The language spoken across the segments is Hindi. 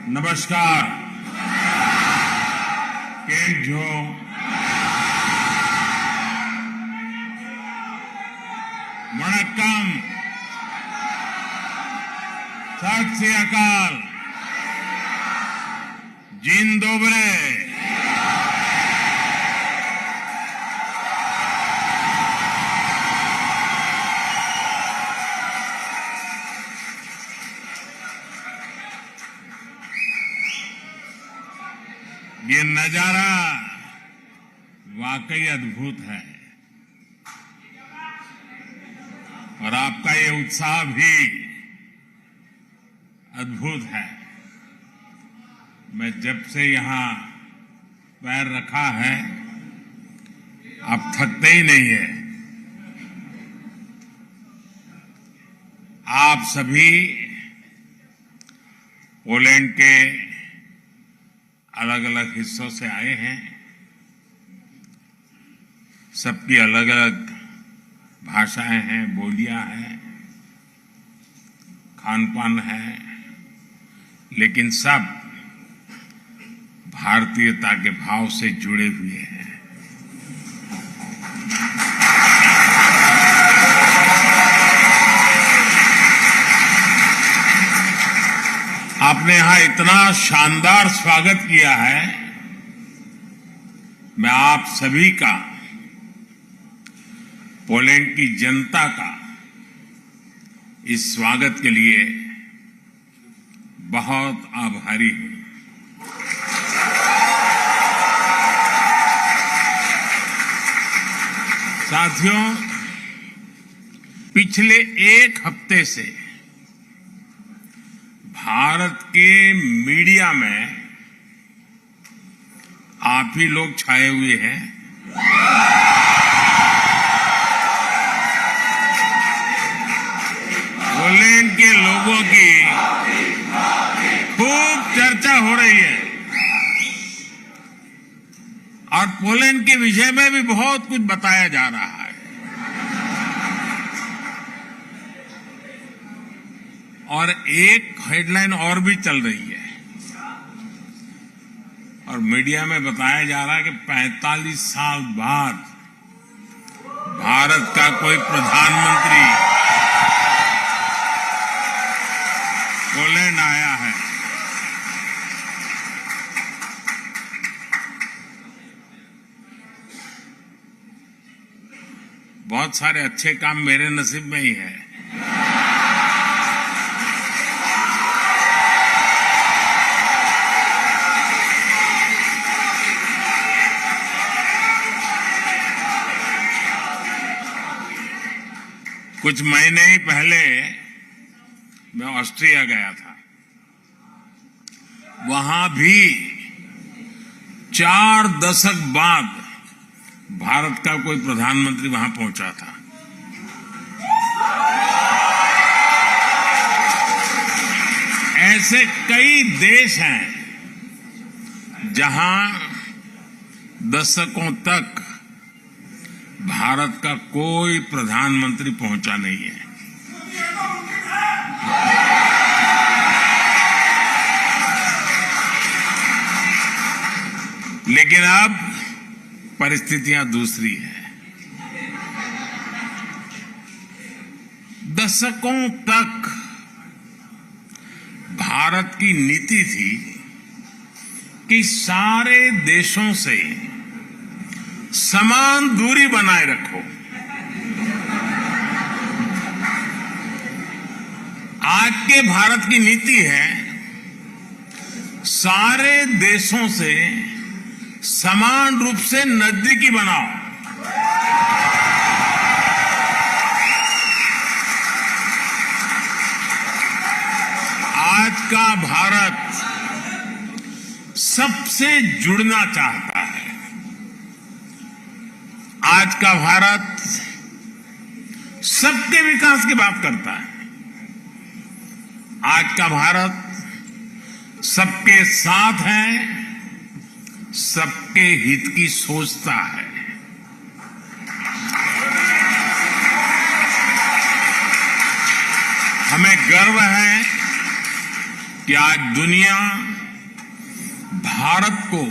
नमस्कार। केम छो? वणक्कम। सत श्री अकाल। जिन दोबरे। ये नजारा वाकई अद्भुत है और आपका ये उत्साह भी अद्भुत है। मैं जब से यहां पैर रखा है, आप थकते ही नहीं है। आप सभी पोलैंड के अलग अलग हिस्सों से आए हैं। सबकी अलग अलग भाषाएं हैं, बोलियां हैं, खान पान है, लेकिन सब भारतीयता के भाव से जुड़े हुए हैं। आपने यहां इतना शानदार स्वागत किया है। मैं आप सभी का, पोलैंड की जनता का इस स्वागत के लिए बहुत आभारी हूं। साथियों, पिछले एक हफ्ते से भारत के मीडिया में आप ही लोग छाए हुए हैं। पोलैंड के लोगों की खूब चर्चा हो रही है और पोलैंड के विषय में भी बहुत कुछ बताया जा रहा है। और एक हेडलाइन और भी चल रही है और मीडिया में बताया जा रहा है कि 45 साल बाद भारत का कोई प्रधानमंत्री पोलैंड आया है। बहुत सारे अच्छे काम मेरे नसीब में ही है। कुछ महीने ही पहले मैं ऑस्ट्रिया गया था। वहां भी 4 दशक बाद भारत का कोई प्रधानमंत्री वहां पहुंचा था। ऐसे कई देश हैं जहां दशकों तक भारत का कोई प्रधानमंत्री पहुंचा नहीं है। लेकिन अब परिस्थितियां दूसरी है। दशकों तक भारत की नीति थी कि सारे देशों से समान दूरी बनाए रखो। आज के भारत की नीति है सारे देशों से समान रूप से नजदीकी बनाओ। आज का भारत सबसे जुड़ना चाहता है। आज का भारत सबके विकास की बात करता है। आज का भारत सबके साथ है, सबके हित की सोचता है। हमें गर्व है कि आज दुनिया भारत को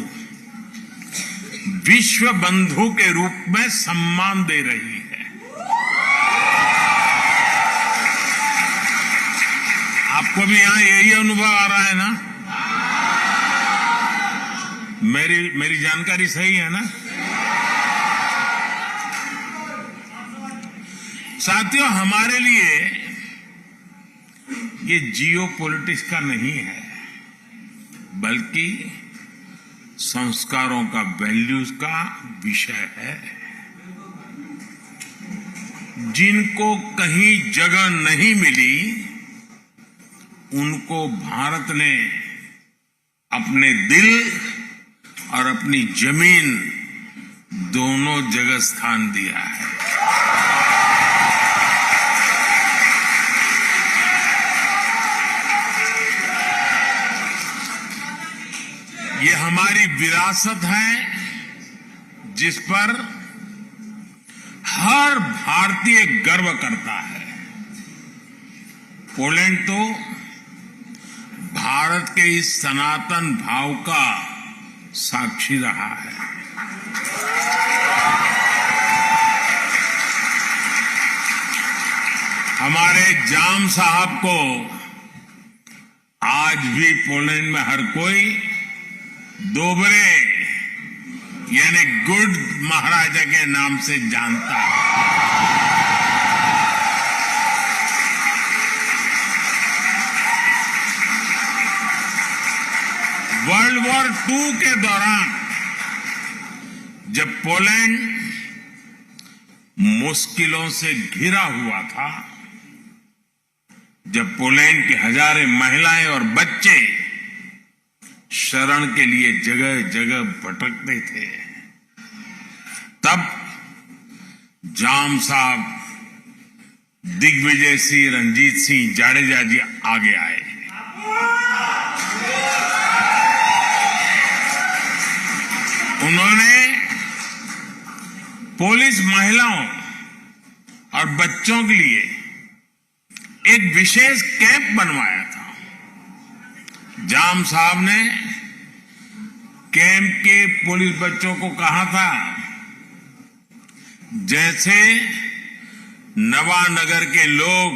विश्व बंधु के रूप में सम्मान दे रही है। आपको भी यहां यही अनुभव आ रहा है ना? मेरी जानकारी सही है ना? साथियों, हमारे लिए ये जियो पॉलिटिक्स का नहीं है, बल्कि संस्कारों का, वैल्यूज का विषय है। जिनको कहीं जगह नहीं मिली, उनको भारत ने अपने दिल और अपनी जमीन दोनों जगह स्थान दिया है। ये हमारी विरासत है, जिस पर हर भारतीय गर्व करता है। पोलैंड तो भारत के इस सनातन भाव का साक्षी रहा है। हमारे जाम साहब को आज भी पोलैंड में हर कोई दोबरे यानी गुड महाराजा के नाम से जानता है। वर्ल्ड वॉर II के दौरान जब पोलैंड मुश्किलों से घिरा हुआ था, जब पोलैंड की हजारों महिलाएं और बच्चे शरण के लिए जगह जगह भटकते थे, तब जाम साहब, दिग्विजय सिंह, रणजीत सिंह जाडेजा जी आगे आए। उन्होंने पुलिस महिलाओं और बच्चों के लिए एक विशेष कैंप बनवाया था। जाम साहब ने कैंप के पुलिस बच्चों को कहा था, जैसे नवानगर के लोग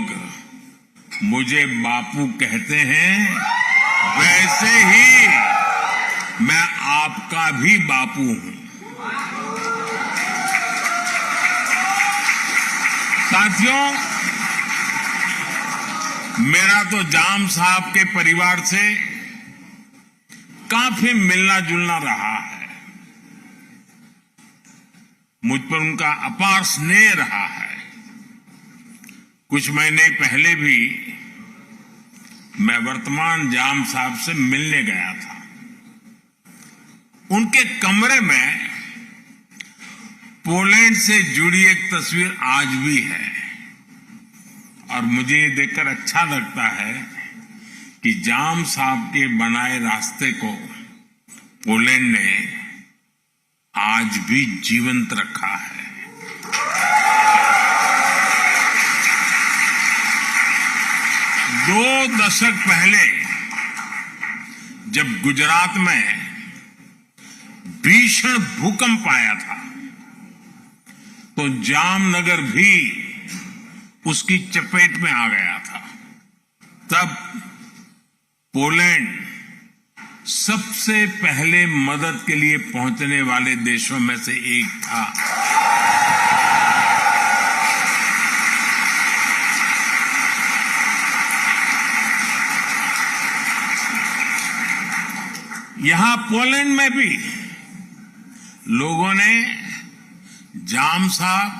मुझे बापू कहते हैं, वैसे ही मैं आपका भी बापू हूं। साथियों, मेरा तो जाम साहब के परिवार से काफी मिलना जुलना रहा है। मुझ पर उनका अपार स्नेह रहा है। कुछ महीने पहले भी मैं वर्तमान जाम साहब से मिलने गया था। उनके कमरे में पोलैंड से जुड़ी एक तस्वीर आज भी है, और मुझे ये देखकर अच्छा लगता है कि जाम साहब के बनाए रास्ते को पोलैंड ने आज भी जीवंत रखा है। दो दशक पहले जब गुजरात में भीषण भूकंप आया था, तो जामनगर भी उसकी चपेट में आ गया था। तब पोलैंड सबसे पहले मदद के लिए पहुंचने वाले देशों में से एक था। यहां पोलैंड में भी लोगों ने जाम साहब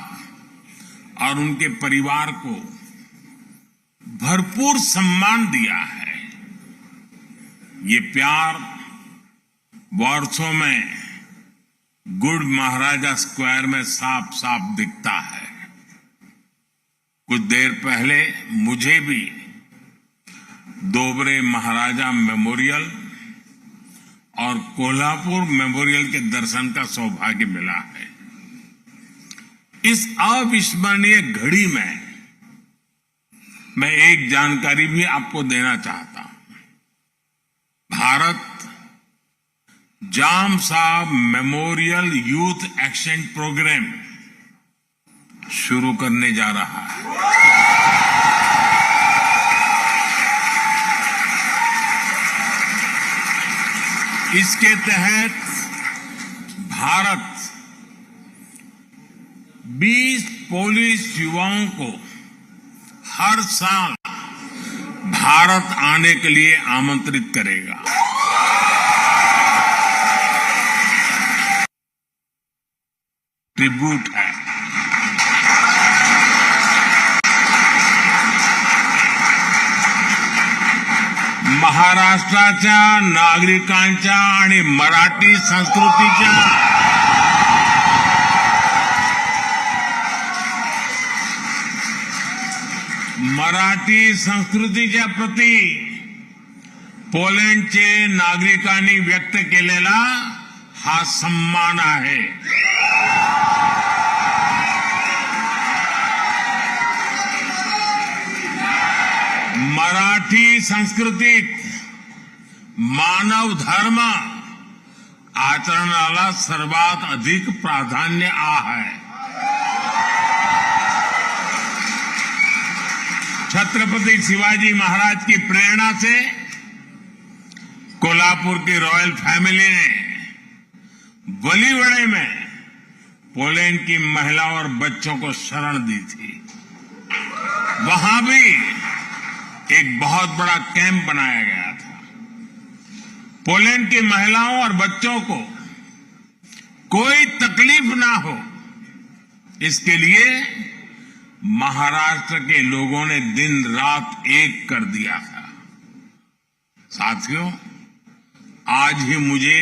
और उनके परिवार को भरपूर सम्मान दिया है। ये प्यार वर्षों में गुड महाराजा स्क्वायर में साफ साफ दिखता है। कुछ देर पहले मुझे भी दोबरे महाराजा मेमोरियल और कोल्हापुर मेमोरियल के दर्शन का सौभाग्य मिला है। इस अविस्मरणीय घड़ी में मैं एक जानकारी भी आपको देना चाहता हूं। भारत जाम साहब मेमोरियल यूथ एक्शन प्रोग्राम शुरू करने जा रहा है। इसके तहत भारत 20 पुलिस युवाओं को हर साल भारत आने के लिए आमंत्रित करेगा। ट्रिब्यूट है। महाराष्ट्राच्या नागरिकांच्या आणि मराठी संस्कृतीच्या प्रती पोलंडचे नागरिकांनी व्यक्त केलेला हा सन्मान आहे। मराठी संस्कृतीत मानव धर्म आचरणाला सर्वात अधिक प्राधान्य आहे। छत्रपति शिवाजी महाराज की प्रेरणा से कोल्हापुर की रॉयल फैमिली ने वलीवड़े में पोलैंड की महिलाओं और बच्चों को शरण दी थी। वहां भी एक बहुत बड़ा कैंप बनाया गया था। पोलैंड की महिलाओं और बच्चों को कोई तकलीफ ना हो, इसके लिए महाराष्ट्र के लोगों ने दिन रात एक कर दिया था। साथियों, आज ही मुझे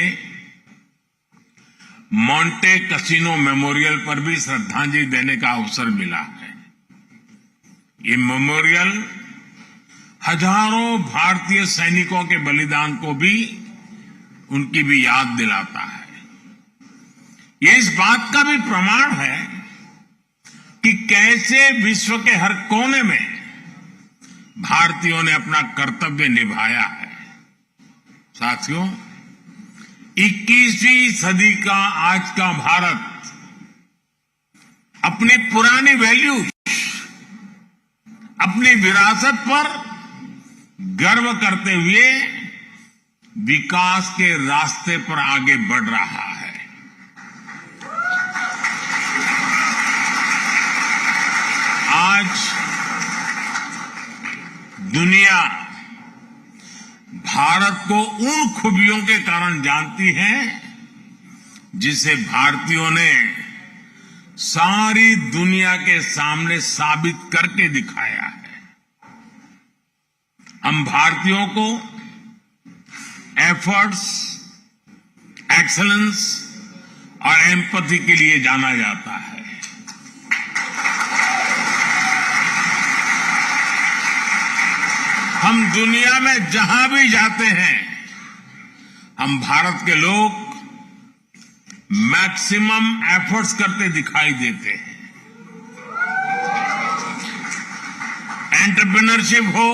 मोंटे कैसिनो मेमोरियल पर भी श्रद्धांजलि देने का अवसर मिला है। ये मेमोरियल हजारों भारतीय सैनिकों के बलिदान को भी उनकी भी याद दिलाता है। ये इस बात का भी प्रमाण है कि कैसे विश्व के हर कोने में भारतीयों ने अपना कर्तव्य निभाया है। साथियों, 21वीं सदी का आज का भारत अपनी पुरानी वैल्यूज, अपनी विरासत पर गर्व करते हुए विकास के रास्ते पर आगे बढ़ रहा है। आज दुनिया भारत को उन खूबियों के कारण जानती है जिसे भारतीयों ने सारी दुनिया के सामने साबित करके दिखाया है। हम भारतीयों को एफर्ट्स, एक्सीलेंस और एम्पैथी के लिए जाना जाता है। हम दुनिया में जहां भी जाते हैं, हम भारत के लोग मैक्सिमम एफर्ट्स करते दिखाई देते हैं। एंटरप्रेन्योरशिप हो,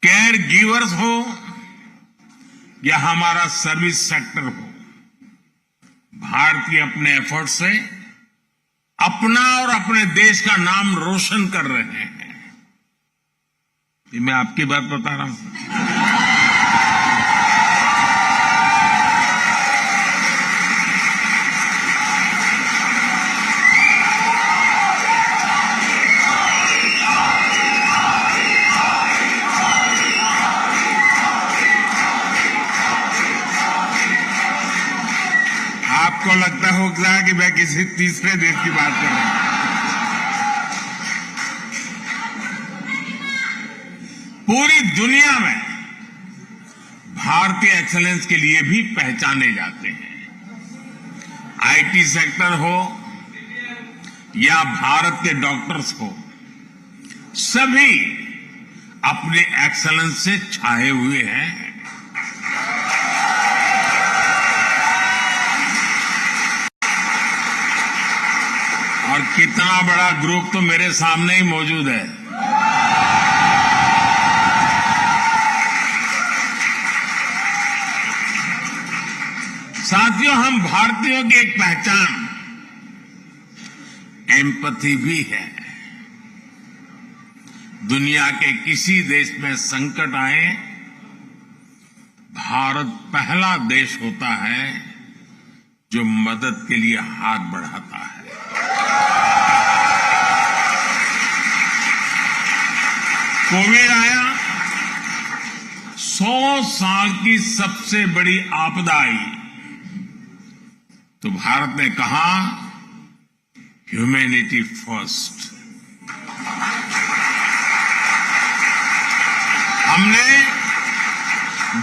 केयर गिवर्स हो या हमारा सर्विस सेक्टर हो, भारतीय अपने एफर्ट से अपना और अपने देश का नाम रोशन कर रहे हैं। ये मैं आपकी बात बता रहा हूं। आपको लगता होगा कि मैं किसी तीसरे देश की बात कर रहा हूं। पूरी दुनिया में भारतीय एक्सीलेंस के लिए भी पहचाने जाते हैं। आईटी सेक्टर हो या भारत के डॉक्टर्स हो, सभी अपने एक्सीलेंस से छाए हुए हैं। और कितना बड़ा ग्रुप तो मेरे सामने ही मौजूद है। साथियों, हम भारतीयों की एक पहचान एम्पैथी भी है। दुनिया के किसी देश में संकट आए, भारत पहला देश होता है जो मदद के लिए हाथ बढ़ाता है। कोविड आया, 100 साल की सबसे बड़ी आपदा आई, तो भारत ने कहा ह्यूमैनिटी फर्स्ट। हमने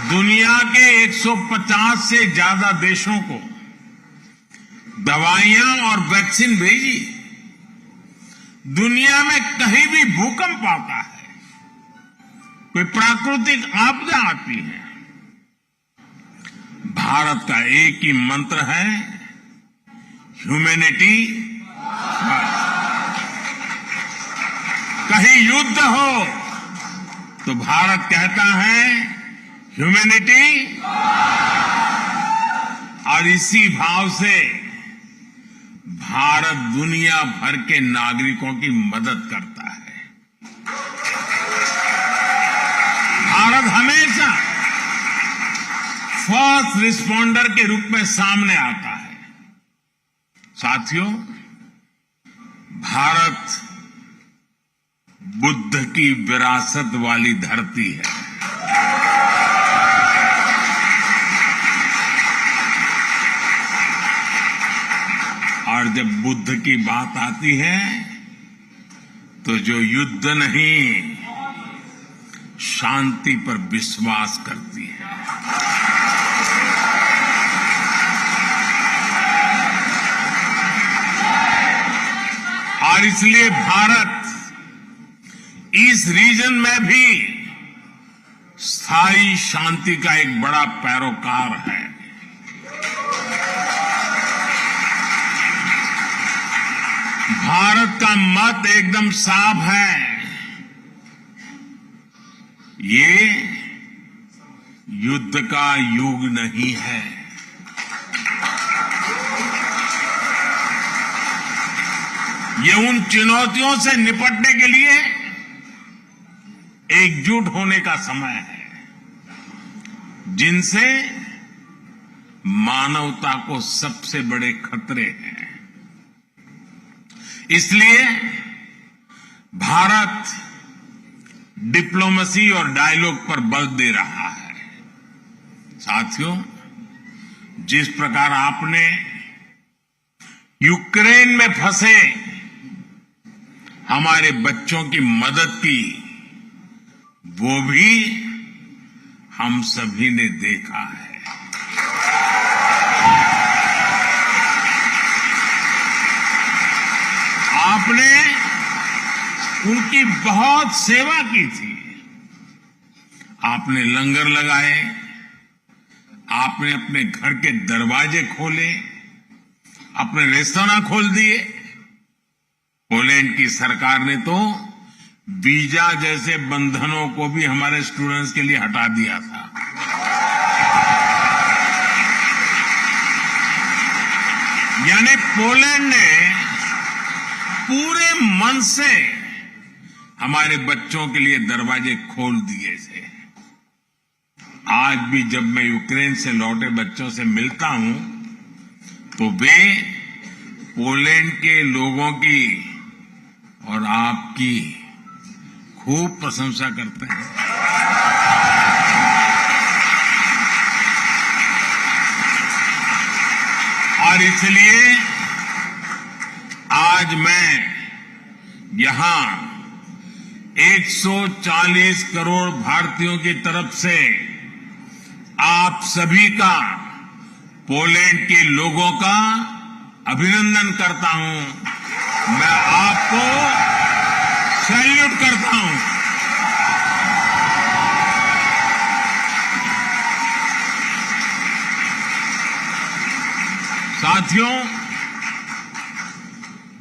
दुनिया के 150 से ज्यादा देशों को दवाइयां और वैक्सीन भेजी। दुनिया में कहीं भी भूकंप आता है, कोई प्राकृतिक आपदा आती है, भारत का एक ही मंत्र है, ह्यूमैनिटी फर्स्ट। कहीं युद्ध हो तो भारत कहता है ह्यूमैनिटी, और इसी भाव से भारत दुनिया भर के नागरिकों की मदद करता है। भारत हमेशा फर्स्ट रिस्पॉन्डर के रूप में सामने आता है। साथियों, भारत बुद्ध की विरासत वाली धरती है। और जब बुद्ध की बात आती है तो जो युद्ध नहीं, शांति पर विश्वास करती है। और इसलिए भारत इस रीजन में भी स्थायी शांति का एक बड़ा पैरोकार है। भारत का मत एकदम साफ है, ये युद्ध का युग नहीं है। ये उन चुनौतियों से निपटने के लिए एकजुट होने का समय है, जिनसे मानवता को सबसे बड़े खतरे हैं। इसलिए भारत डिप्लोमेसी और डायलॉग पर बल दे रहा है। साथियों, जिस प्रकार आपने यूक्रेन में फंसे हमारे बच्चों की मदद की, वो भी हम सभी ने देखा है। आपने उनकी बहुत सेवा की थी। आपने लंगर लगाए, आपने अपने घर के दरवाजे खोले, अपने रेस्तरां खोल दिए। पोलैंड की सरकार ने तो वीजा जैसे बंधनों को भी हमारे स्टूडेंट्स के लिए हटा दिया था। यानी पोलैंड ने पूरे मन से हमारे बच्चों के लिए दरवाजे खोल दिए थे। आज भी जब मैं यूक्रेन से लौटे बच्चों से मिलता हूं तो वे पोलैंड के लोगों की और आपकी खूब प्रशंसा करते हैं। और इसलिए आज मैं यहां 140 करोड़ भारतीयों की तरफ से आप सभी का, पोलैंड के लोगों का अभिनंदन करता हूं। मैं आपको सैल्यूट करता हूं। साथियों,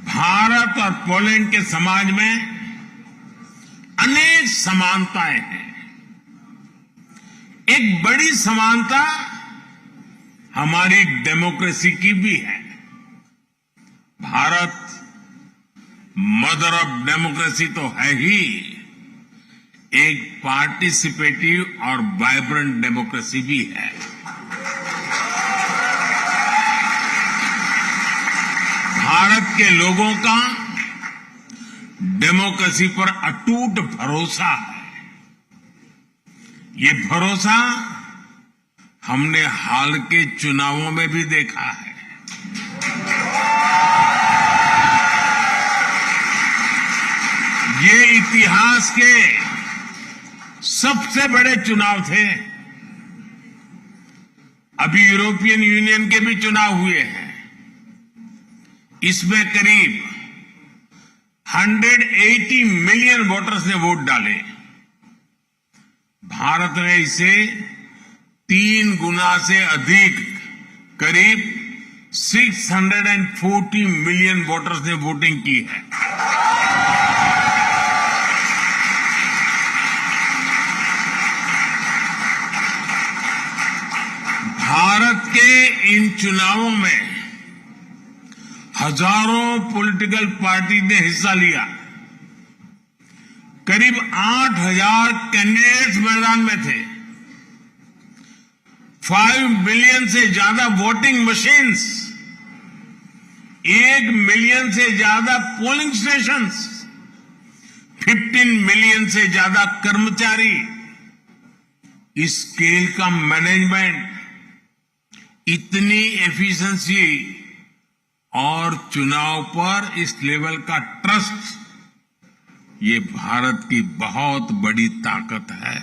भारत और पोलैंड के समाज में अनेक समानताएं हैं। एक बड़ी समानता हमारी डेमोक्रेसी की भी है। भारत मदर ऑफ डेमोक्रेसी तो है ही, एक पार्टिसिपेटिव और वाइब्रेंट डेमोक्रेसी भी है। भारत के लोगों का डेमोक्रेसी पर अटूट भरोसा है। ये भरोसा हमने हाल के चुनावों में भी देखा है। ये इतिहास के सबसे बड़े चुनाव थे। अभी यूरोपियन यूनियन के भी चुनाव हुए हैं। इसमें करीब 180 मिलियन वोटर्स ने वोट डाले। भारत ने इसे 3 गुना से अधिक, करीब 640 मिलियन वोटर्स ने वोटिंग की है। भारत के इन चुनावों में हजारों पॉलिटिकल पार्टी ने हिस्सा लिया। करीब 8,000 कैंडिडेट्स मैदान में थे। 5 मिलियन से ज्यादा वोटिंग मशीन्स, 1 मिलियन से ज्यादा पोलिंग स्टेशंस, 15 मिलियन से ज्यादा कर्मचारी। इस स्केल का मैनेजमेंट, इतनी एफिशिएंसी और चुनाव पर इस लेवल का ट्रस्ट, ये भारत की बहुत बड़ी ताकत है।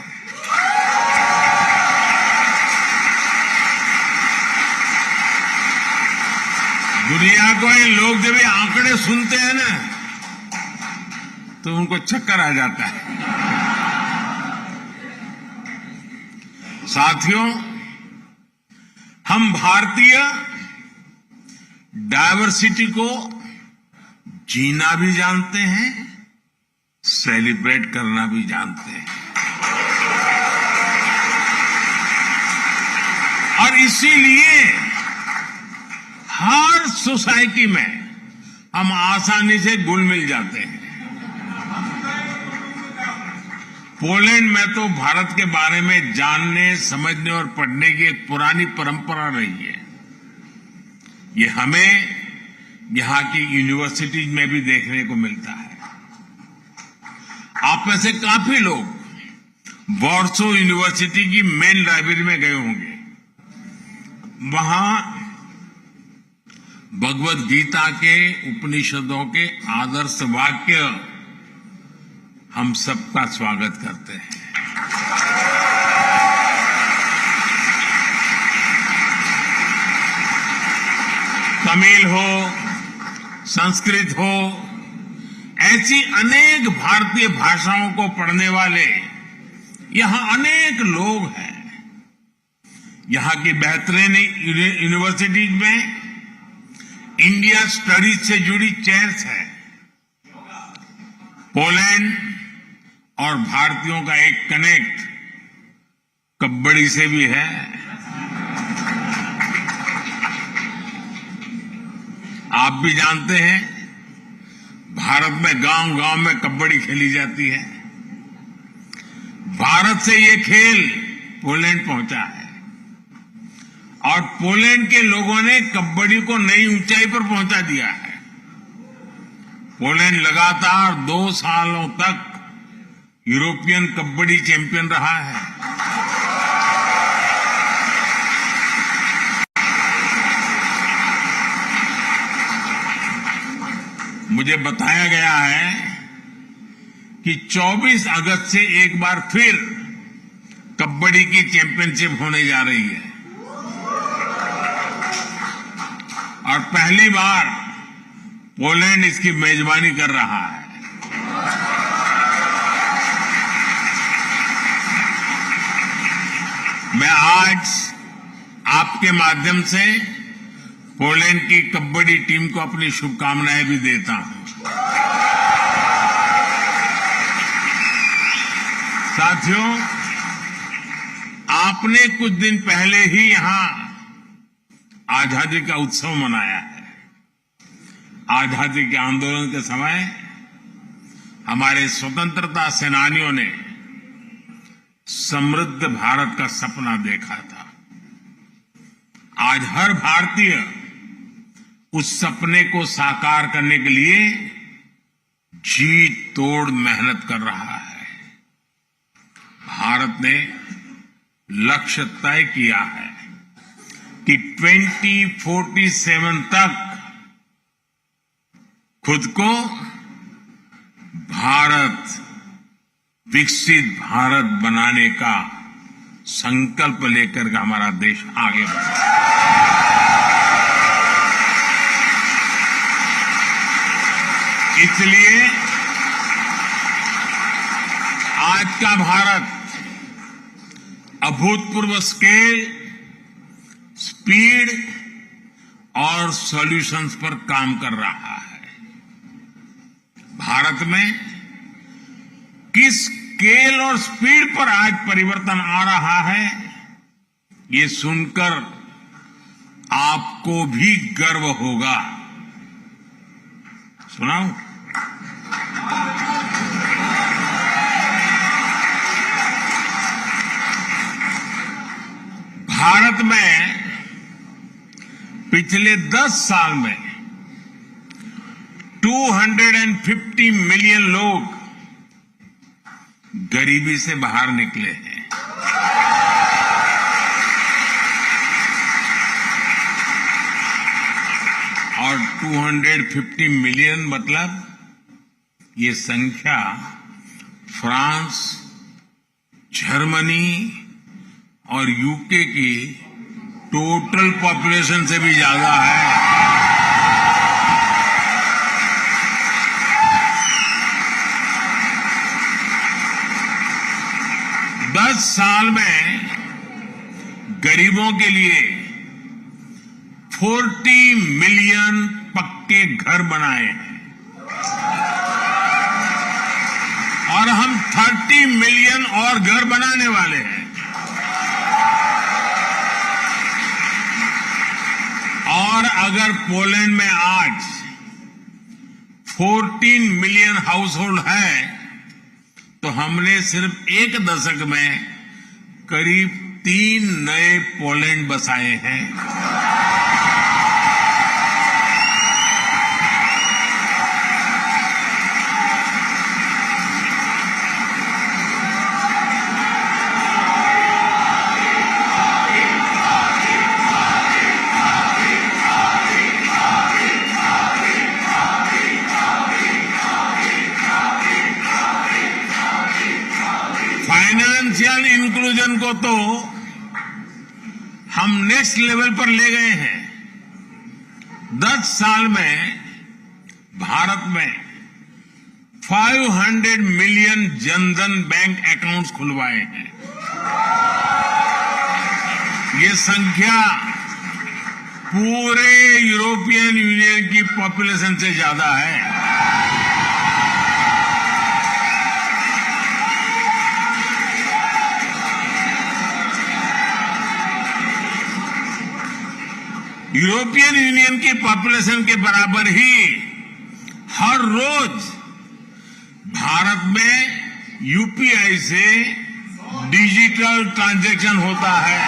दुनिया को ये लोग जब ये आंकड़े सुनते हैं ना, तो उनको चक्कर आ जाता है। साथियों, हम भारतीय डायवर्सिटी को जीना भी जानते हैं, सेलिब्रेट करना भी जानते हैं। और इसीलिए हर सोसाइटी में हम आसानी से घुल मिल जाते हैं। पोलैंड में तो भारत के बारे में जानने, समझने और पढ़ने की एक पुरानी परंपरा रही है। ये हमें यहां की यूनिवर्सिटीज में भी देखने को मिलता है। आप में से काफी लोग वॉर्सो यूनिवर्सिटी की मेन लाइब्रेरी में गए होंगे। वहां भगवद गीता के, उपनिषदों के आदर्श वाक्य हम सबका स्वागत करते हैं। तमिल हो, संस्कृत हो, ऐसी अनेक भारतीय भाषाओं को पढ़ने वाले यहां अनेक लोग हैं। यहां की बेहतरीन यूनिवर्सिटीज में इंडिया स्टडीज से जुड़ी चेयर्स है। पोलैंड और भारतीयों का एक कनेक्ट कबड्डी से भी है। आप भी जानते हैं, भारत में गांव-गांव में कबड्डी खेली जाती है। भारत से ये खेल पोलैंड पहुंचा है और पोलैंड के लोगों ने कबड्डी को नई ऊंचाई पर पहुंचा दिया है। पोलैंड लगातार 2 सालों तक यूरोपियन कबड्डी चैंपियन रहा है। मुझे बताया गया है कि 24 अगस्त से एक बार फिर कबड्डी की चैंपियनशिप होने जा रही है और पहली बार पोलैंड इसकी मेजबानी कर रहा है। मैं आज आपके माध्यम से पोलैंड की कबड्डी टीम को अपनी शुभकामनाएं भी देता हूं। साथियों, आपने कुछ दिन पहले ही यहां आजादी का उत्सव मनाया है। आजादी के आंदोलन के समय हमारे स्वतंत्रता सेनानियों ने समृद्ध भारत का सपना देखा था। आज हर भारतीय उस सपने को साकार करने के लिए जी तोड़ मेहनत कर रहा है। भारत ने लक्ष्य तय किया है कि 2047 तक खुद को भारत, विकसित भारत बनाने का संकल्प लेकर के हमारा देश आगे बढ़ा। इसलिए आज का भारत अभूतपूर्व स्केल, स्पीड और सॉल्यूशंस पर काम कर रहा है। भारत में किस स्केल और स्पीड पर आज परिवर्तन आ रहा है, ये सुनकर आपको भी गर्व होगा। सुनाऊं? भारत में पिछले 10 साल में 250 मिलियन लोग गरीबी से बाहर निकले हैं। और 250 मिलियन मतलब ये संख्या फ्रांस, जर्मनी और यूके की टोटल पॉपुलेशन से भी ज्यादा है। दस साल में गरीबों के लिए 40 मिलियन पक्के घर बनाए हैं और हम 30 मिलियन और घर बनाने वाले हैं। और अगर पोलैंड में आज 14 मिलियन हाउस होल्ड है तो हमने सिर्फ एक दशक में करीब 3 नए पोलैंड बसाए हैं। फाइनेंशियल इंक्लूजन को तो हम नेक्स्ट लेवल पर ले गए हैं। 10 साल में भारत में 500 मिलियन जनधन बैंक अकाउंट्स खुलवाए हैं। ये संख्या पूरे यूरोपियन यूनियन की पॉपुलेशन से ज्यादा है। यूरोपियन यूनियन की पॉपुलेशन के बराबर ही हर रोज भारत में यूपीआई से डिजिटल ट्रांजैक्शन होता है।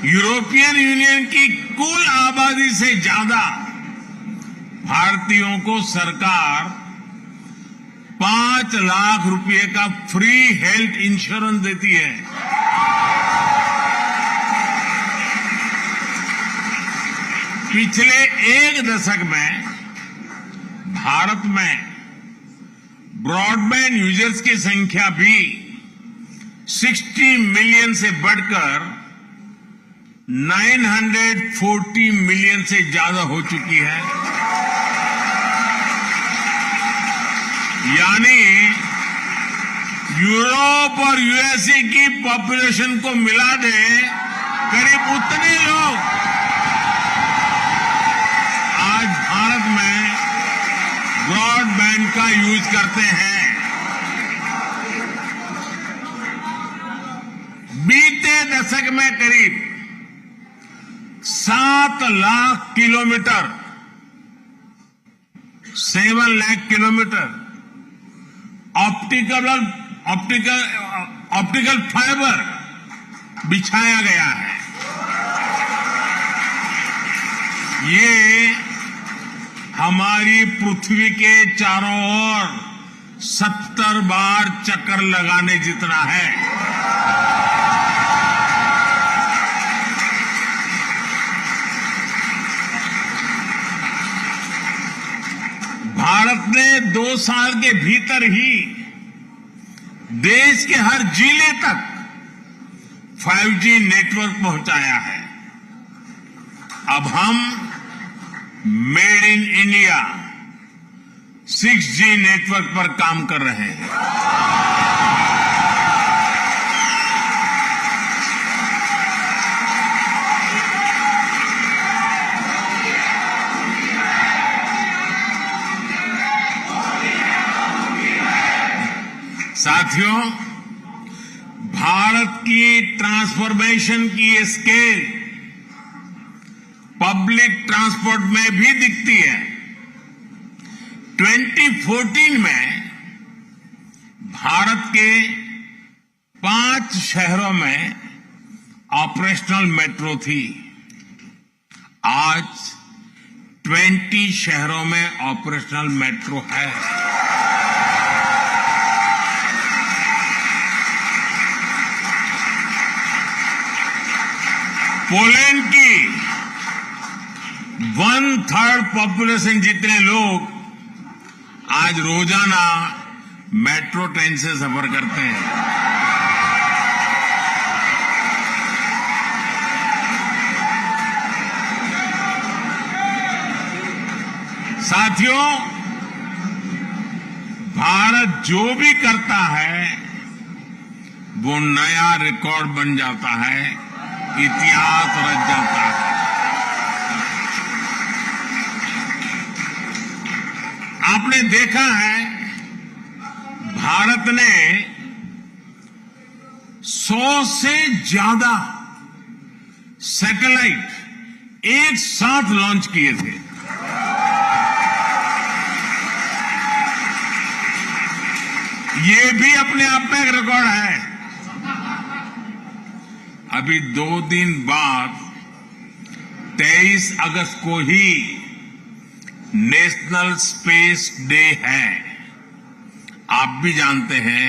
यूरोपियन यूनियन की कुल आबादी से ज्यादा भारतीयों को सरकार 5 लाख रुपए का फ्री हेल्थ इंश्योरेंस देती है। पिछले एक दशक में भारत में ब्रॉडबैंड यूजर्स की संख्या भी 60 मिलियन से बढ़कर 940 मिलियन से ज्यादा हो चुकी है। यानी यूरोप और यूएसए की पॉपुलेशन को मिला दे करीब उतने लोग आज भारत में ब्रॉडबैंड का यूज करते हैं। दशक में करीब 7 lakh kilometre 7 lakh kilometre optical fibre बिछाया गया है। ये हमारी पृथ्वी के चारों ओर 70 बार चक्कर लगाने जितना है। भारत ने 2 साल के भीतर ही देश के हर जिले तक 5G नेटवर्क पहुंचाया है। अब हम made in India 6G network पर काम कर रहे हैं। साथियों, भारत की ट्रांसफॉर्मेशन की ये स्केल पब्लिक ट्रांसपोर्ट में भी दिखती है। 2014 में भारत के 5 शहरों में ऑपरेशनल मेट्रो थी। आज 20 शहरों में ऑपरेशनल मेट्रो है। पोलैंड की 1/3 पॉपुलेशन जितने लोग आज रोजाना मेट्रो ट्रेन से सफर करते हैं। साथियों, भारत जो भी करता है वो नया रिकॉर्ड बन जाता है, इतिहास रच जाता है। आपने देखा है भारत ने 100 से ज्यादा सैटेलाइट एक साथ लॉन्च किए थे। ये भी अपने आप में एक रिकॉर्ड है। अभी 2 दिन बाद 23 अगस्त को ही नेशनल स्पेस डे है। आप भी जानते हैं,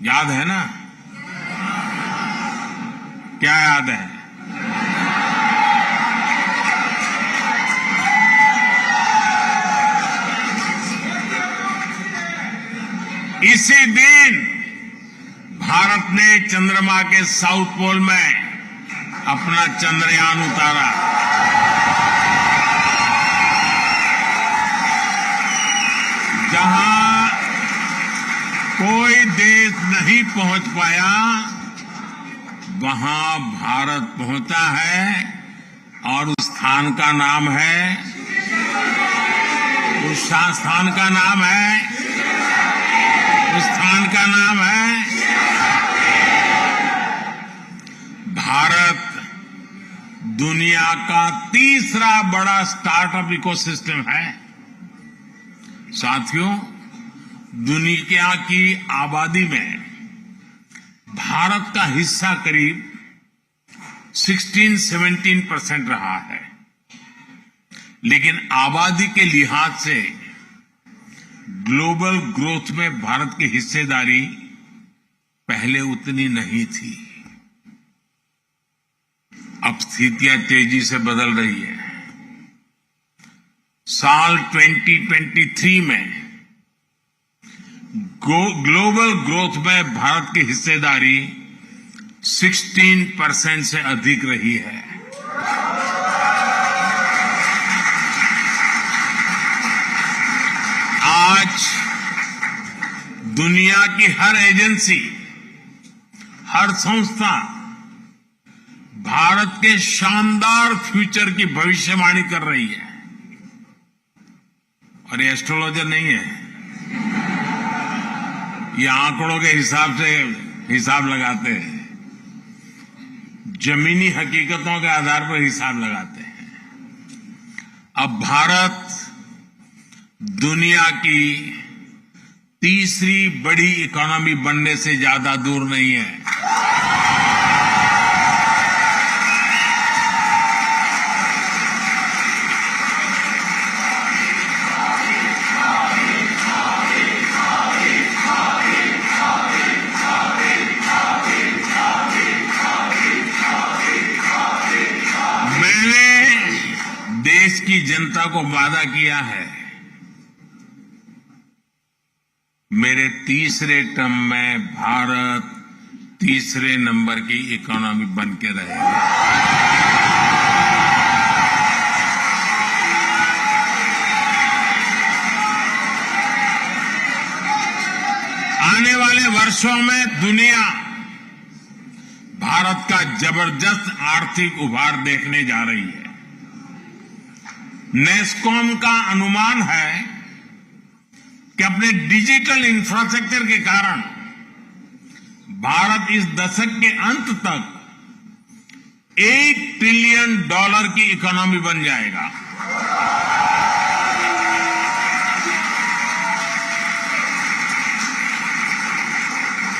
याद है ना? क्या याद है? इसी दिन भारत ने चंद्रमा के साउथ पोल में अपना चंद्रयान उतारा। जहां कोई देश नहीं पहुंच पाया, वहां भारत पहुंचा है और उस स्थान का नाम है, उस स्थान का नाम है, उस स्थान का नाम है भारत। दुनिया का तीसरा बड़ा स्टार्टअप इकोसिस्टम है। साथियों, दुनिया की आबादी में भारत का हिस्सा करीब 16-17% रहा है, लेकिन आबादी के लिहाज से ग्लोबल ग्रोथ में भारत की हिस्सेदारी पहले उतनी नहीं थी। अब स्थितियां तेजी से बदल रही है। साल 2023 में ग्लोबल ग्रोथ में भारत की हिस्सेदारी 16% से अधिक रही है। आज दुनिया की हर एजेंसी, हर संस्था भारत के शानदार फ्यूचर की भविष्यवाणी कर रही है। और ये एस्ट्रोलॉजर नहीं है, ये आंकड़ों के हिसाब से हिसाब लगाते हैं। जमीनी हकीकतों के आधार पर हिसाब लगाते हैं। अब भारत दुनिया की तीसरी बड़ी इकोनॉमी बनने से ज्यादा दूर नहीं है। मैंने देश की जनता को वादा किया है, मेरे तीसरे टर्म में भारत तीसरे नंबर की इकोनॉमी बन के रहेगा। आने वाले वर्षों में दुनिया भारत का जबरदस्त आर्थिक उभार देखने जा रही है। नेस्कॉम का अनुमान है कि अपने डिजिटल इंफ्रास्ट्रक्चर के कारण भारत इस दशक के अंत तक $1 ट्रिलियन की इकोनॉमी बन जाएगा।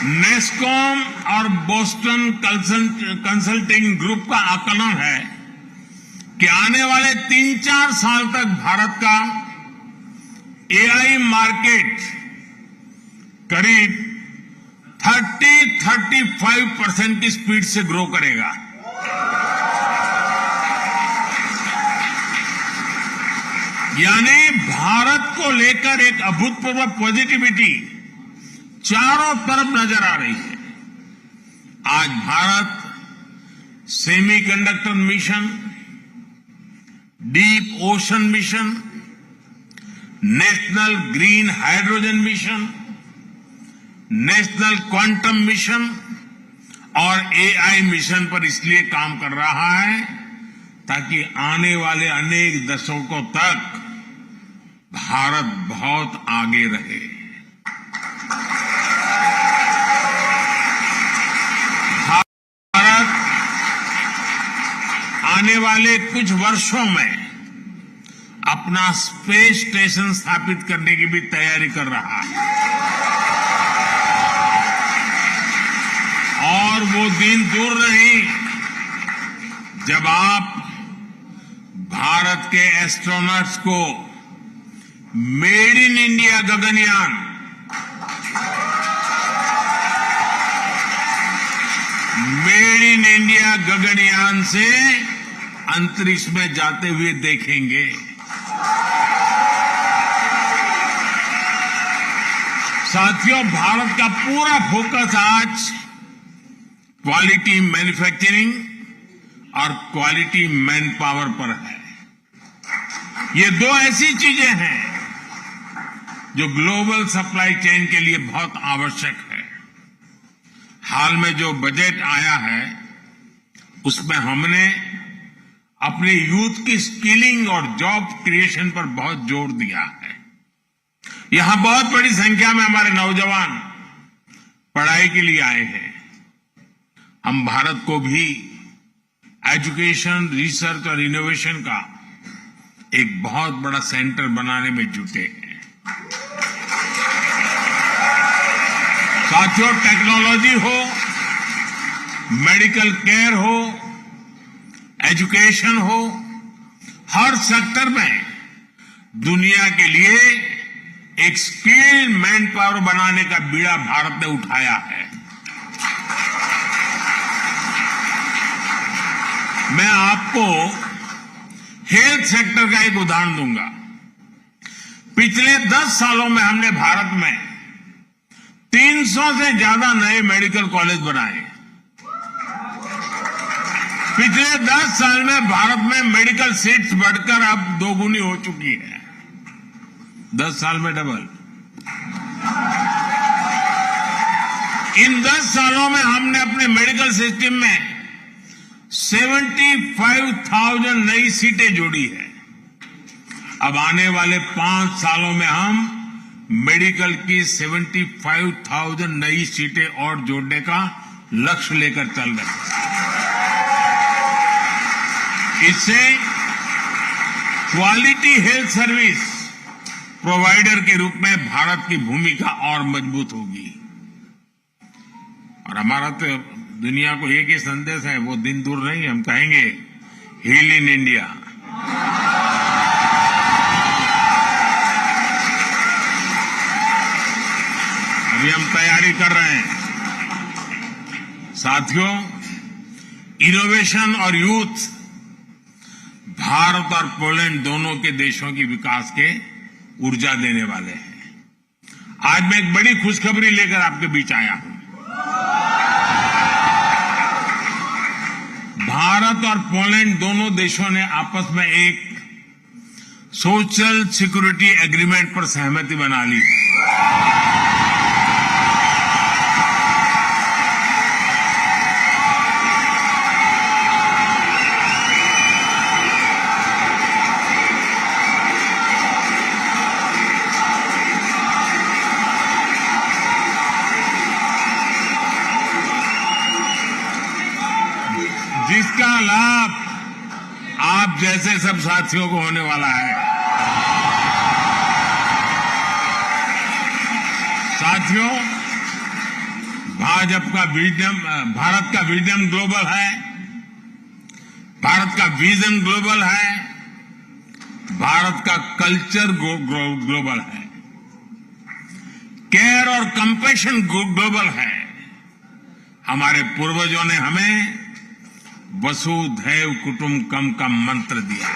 नेस्कॉम और बोस्टन कंसल्टिंग ग्रुप का आकलन है कि आने वाले 3-4 साल तक भारत का एआई मार्केट करीब 30-35% की स्पीड से ग्रो करेगा। यानी भारत को लेकर एक अभूतपूर्व पॉजिटिविटी चारों तरफ नजर आ रही है। आज Bharat semiconductor mission, deep ocean mission, national green hydrogen mission, national quantum mission और एआई मिशन पर इसलिए काम कर रहा है ताकि आने वाले अनेक दशकों तक भारत बहुत आगे रहे। भारत आने वाले कुछ वर्षों में अपना स्पेस स्टेशन स्थापित करने की भी तैयारी कर रहा है और वो दिन दूर नहीं जब आप भारत के एस्ट्रोनॉट्स को made in India Gaganyaan, made in India Gaganyaan से अंतरिक्ष में जाते हुए देखेंगे। साथियों, भारत का पूरा फोकस आज क्वालिटी मैन्युफैक्चरिंग और क्वालिटी मैन पावर पर है। ये दो ऐसी चीजें हैं जो ग्लोबल सप्लाई चेन के लिए बहुत आवश्यक है। हाल में जो बजट आया है उसमें हमने अपने यूथ की स्किलिंग और जॉब क्रिएशन पर बहुत जोर दिया है। यहां बहुत बड़ी संख्या में हमारे नौजवान पढ़ाई के लिए आए हैं। हम भारत को भी एजुकेशन, रिसर्च और इनोवेशन का एक बहुत बड़ा सेंटर बनाने में जुटे हैं। साथियों, टेक्नोलॉजी हो, मेडिकल केयर हो, एजुकेशन हो, हर सेक्टर में दुनिया के लिए एक स्किल्ड मैन पावर बनाने का बीड़ा भारत ने उठाया है। मैं आपको हेल्थ सेक्टर का एक उदाहरण दूंगा। पिछले 10 सालों में हमने भारत में 300 से ज्यादा नए मेडिकल कॉलेज बनाए। पिछले 10 साल में भारत में मेडिकल सीट्स बढ़कर अब 2 गुनी हो चुकी है। 10 साल में डबल। इन 10 सालों में हमने अपने मेडिकल सिस्टम में 75,000 नई सीटें जोड़ी है। अब आने वाले 5 सालों में हम मेडिकल की 75,000 नई सीटें और जोड़ने का लक्ष्य लेकर चल रहे हैं। इससे क्वालिटी हेल्थ सर्विस प्रोवाइडर के रूप में भारत की भूमिका और मजबूत होगी। और हमारा तो दुनिया को एक ही संदेश है, वो दिन दूर नहीं, हम कहेंगे हील इन इंडिया। अभी हम तैयारी कर रहे हैं। साथियों, इनोवेशन और यूथ भारत और पोलैंड दोनों के देशों की विकास के ऊर्जा देने वाले हैं। आज मैं एक बड़ी खुशखबरी लेकर आपके बीच आया हूं। भारत और पोलैंड दोनों देशों ने आपस में एक सोशल सिक्योरिटी एग्रीमेंट पर सहमति बना ली है। जिसका लाभ आप जैसे सब साथियों को होने वाला है। साथियों, भारत का विजन ग्लोबल है। भारत का विजन ग्लोबल है। भारत का कल्चर ग्लोबल है। केयर और कंपैशन ग्लोबल है। हमारे पूर्वजों ने हमें वसुधैव कुटुंबकम का मंत्र दिया।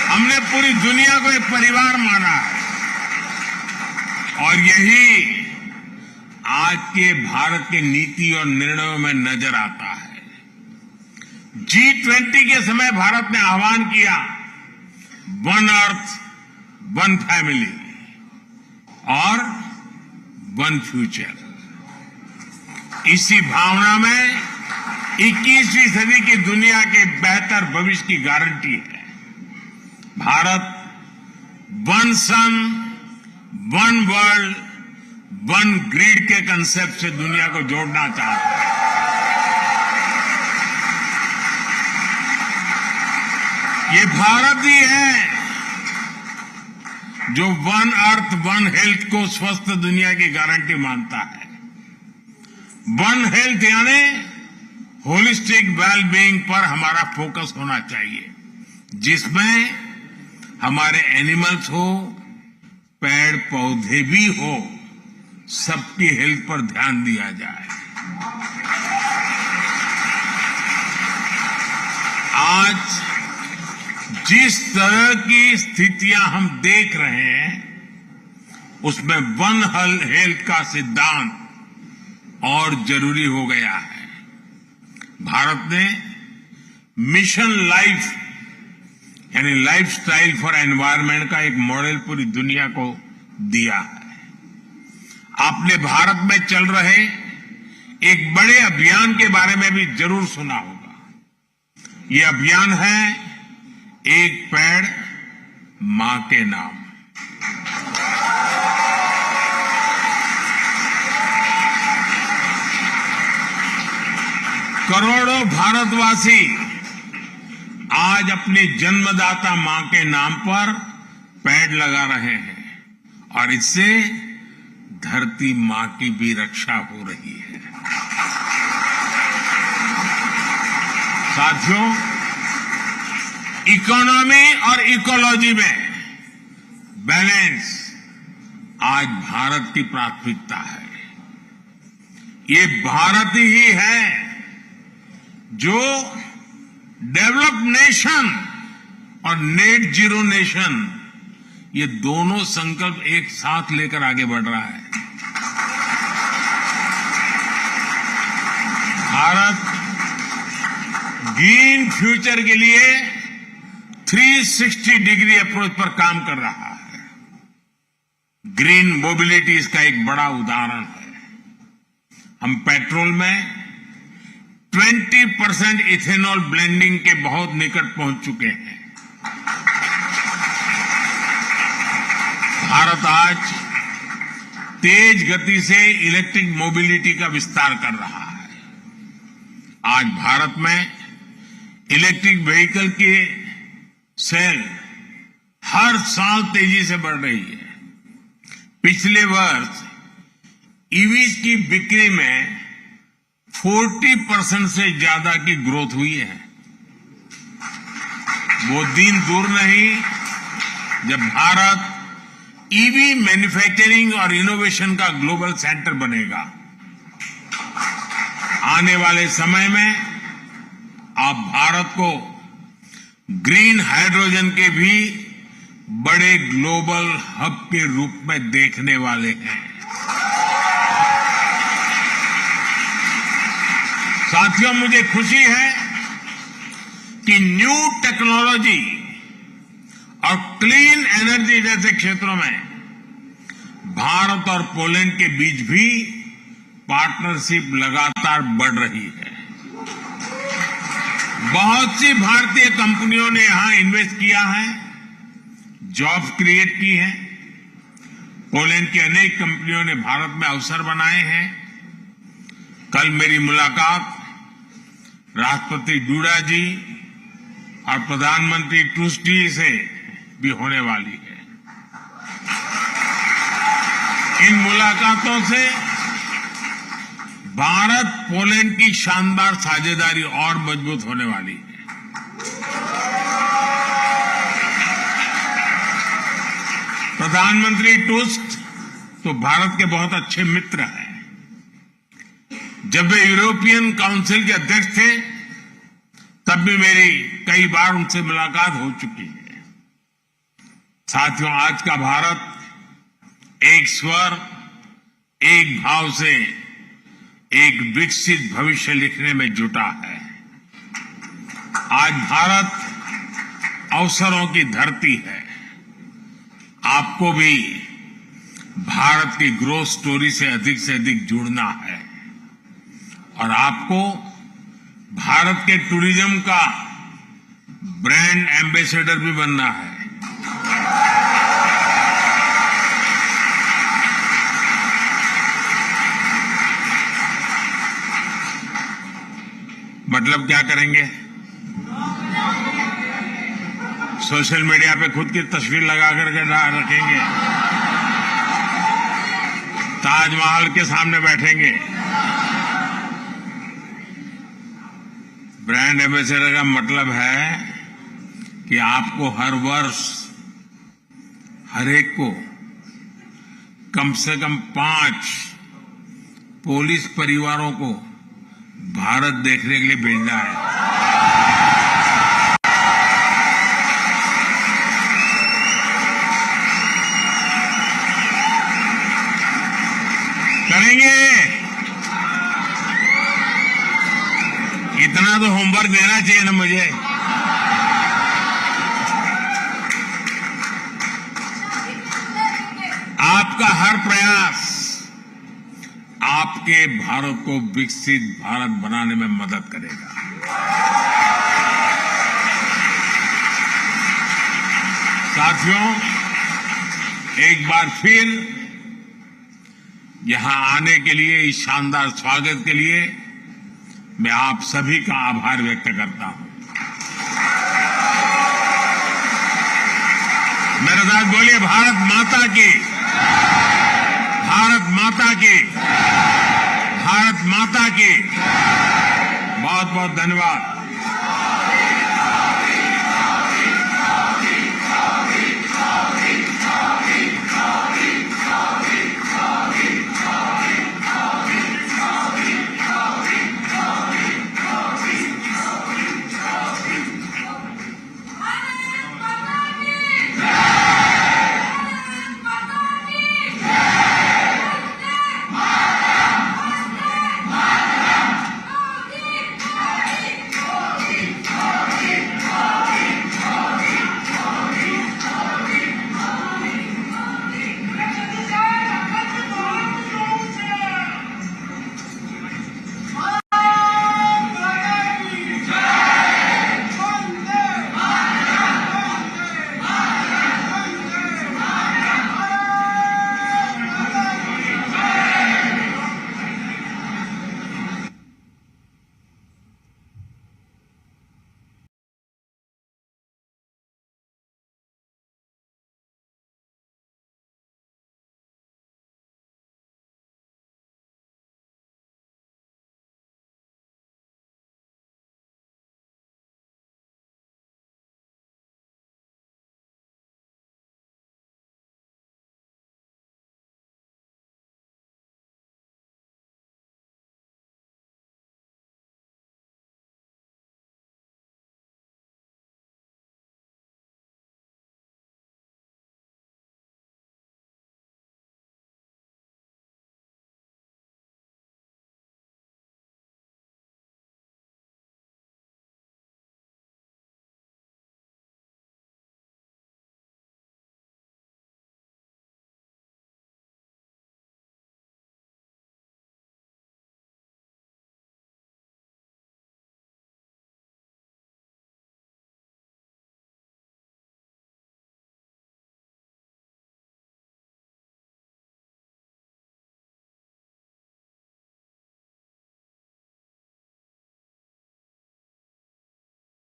हमने पूरी दुनिया को एक परिवार माना है और यही आज के भारत के नीति और निर्णयों में नजर आता है। G20 के समय भारत ने आह्वान किया, वन अर्थ, वन फैमिली और वन फ्यूचर। इसी भावना में 21वीं सदी की दुनिया के बेहतर भविष्य की गारंटी है। भारत वन सन, वन वर्ल्ड, वन ग्रिड के कंसेप्ट से दुनिया को जोड़ना चाहता है। ये भारत ही है जो वन अर्थ, वन हेल्थ को स्वस्थ दुनिया की गारंटी मानता है। वन हेल्थ यानी होलिस्टिक वेलबीइंग पर हमारा फोकस होना चाहिए, जिसमें हमारे एनिमल्स हो, पेड़ पौधे भी हो, सबकी हेल्थ पर ध्यान दिया जाए। आज जिस तरह की स्थितियां हम देख रहे हैं, उसमें वन हेल्थ का सिद्धांत और जरूरी हो गया है। भारत ने मिशन लाइफ यानी लाइफस्टाइल फॉर एनवायरनमेंट का एक मॉडल पूरी दुनिया को दिया है। आपने भारत में चल रहे एक बड़े अभियान के बारे में भी जरूर सुना होगा। ये अभियान है एक पेड़ मां के नाम। करोड़ों भारतवासी आज अपनी जन्मदाता मां के नाम पर पेड़ लगा रहे हैं और इससे धरती मां की भी रक्षा हो रही है। साथियों, इकोनॉमी और इकोलॉजी में बैलेंस आज भारत की प्राथमिकता है। ये भारत ही है जो डेवलप नेशन और नेट जीरो नेशन, ये दोनों संकल्प एक साथ लेकर आगे बढ़ रहा है। भारत ग्रीन फ्यूचर के लिए 360 डिग्री अप्रोच पर काम कर रहा है। ग्रीन मोबिलिटी इसका एक बड़ा उदाहरण है। हम पेट्रोल में 20% इथेनॉल ब्लेंडिंग के बहुत निकट पहुंच चुके हैं। भारत आज तेज गति से इलेक्ट्रिक मोबिलिटी का विस्तार कर रहा है। आज आज भारत में इलेक्ट्रिक व्हीकल की सेल हर साल तेजी से बढ़ रही है। पिछले वर्ष ईवीज की बिक्री में 40% से ज्यादा की ग्रोथ हुई है। वो दिन दूर नहीं जब भारत ईवी मैन्युफैक्चरिंग और इनोवेशन का ग्लोबल सेंटर बनेगा। आने वाले समय में आप भारत को ग्रीन हाइड्रोजन के भी बड़े ग्लोबल हब के रूप में देखने वाले हैं। साथियों, मुझे खुशी है कि न्यू टेक्नोलॉजी और क्लीन एनर्जी जैसे क्षेत्रों में भारत और पोलैंड के बीच भी पार्टनरशिप लगातार बढ़ रही है। बहुत सी भारतीय कंपनियों ने यहां इन्वेस्ट किया है, जॉब्स क्रिएट की हैं। पोलैंड की अनेक कंपनियों ने भारत में अवसर बनाए हैं। कल मेरी मुलाकात राष्ट्रपति डूडा जी और प्रधानमंत्री टूस्टी से भी होने वाली है। इन मुलाकातों से भारत पोलैंड की शानदार साझेदारी और मजबूत होने वाली है। प्रधानमंत्री टूस्क तो भारत के बहुत अच्छे मित्र हैं। जब वे यूरोपियन काउंसिल के अध्यक्ष थे तब भी मेरी कई बार उनसे मुलाकात हो चुकी है। साथियों, आज का भारत एक स्वर, एक भाव से एक विकसित भविष्य लिखने में जुटा है। आज भारत अवसरों की धरती है। आपको भी भारत की ग्रोथ स्टोरी से अधिक जुड़ना है और आपको भारत के टूरिज्म का ब्रांड एम्बेसडर भी बनना है। मतलब क्या करेंगे? सोशल मीडिया पे खुद की तस्वीर लगा करके रखेंगे, ताजमहल के सामने बैठेंगे। ब्रांड एम्बेसडर का मतलब है कि आपको हर वर्ष हर एक को कम से कम 5 पुलिस परिवारों को भारत देखने के लिए भेजना है। करेंगे? इतना तो होमवर्क देना चाहिए ना मुझे। आपका हर प्रयास आपके भारत को विकसित भारत बनाने में मदद करेगा। साथियों, एक बार फिर यहां आने के लिए, इस शानदार स्वागत के लिए मैं आप सभी का आभार व्यक्त करता हूं। मेरे साथ बोलिए, भारत माता की, भारत माता की, भारत माता की। बहुत बहुत धन्यवाद।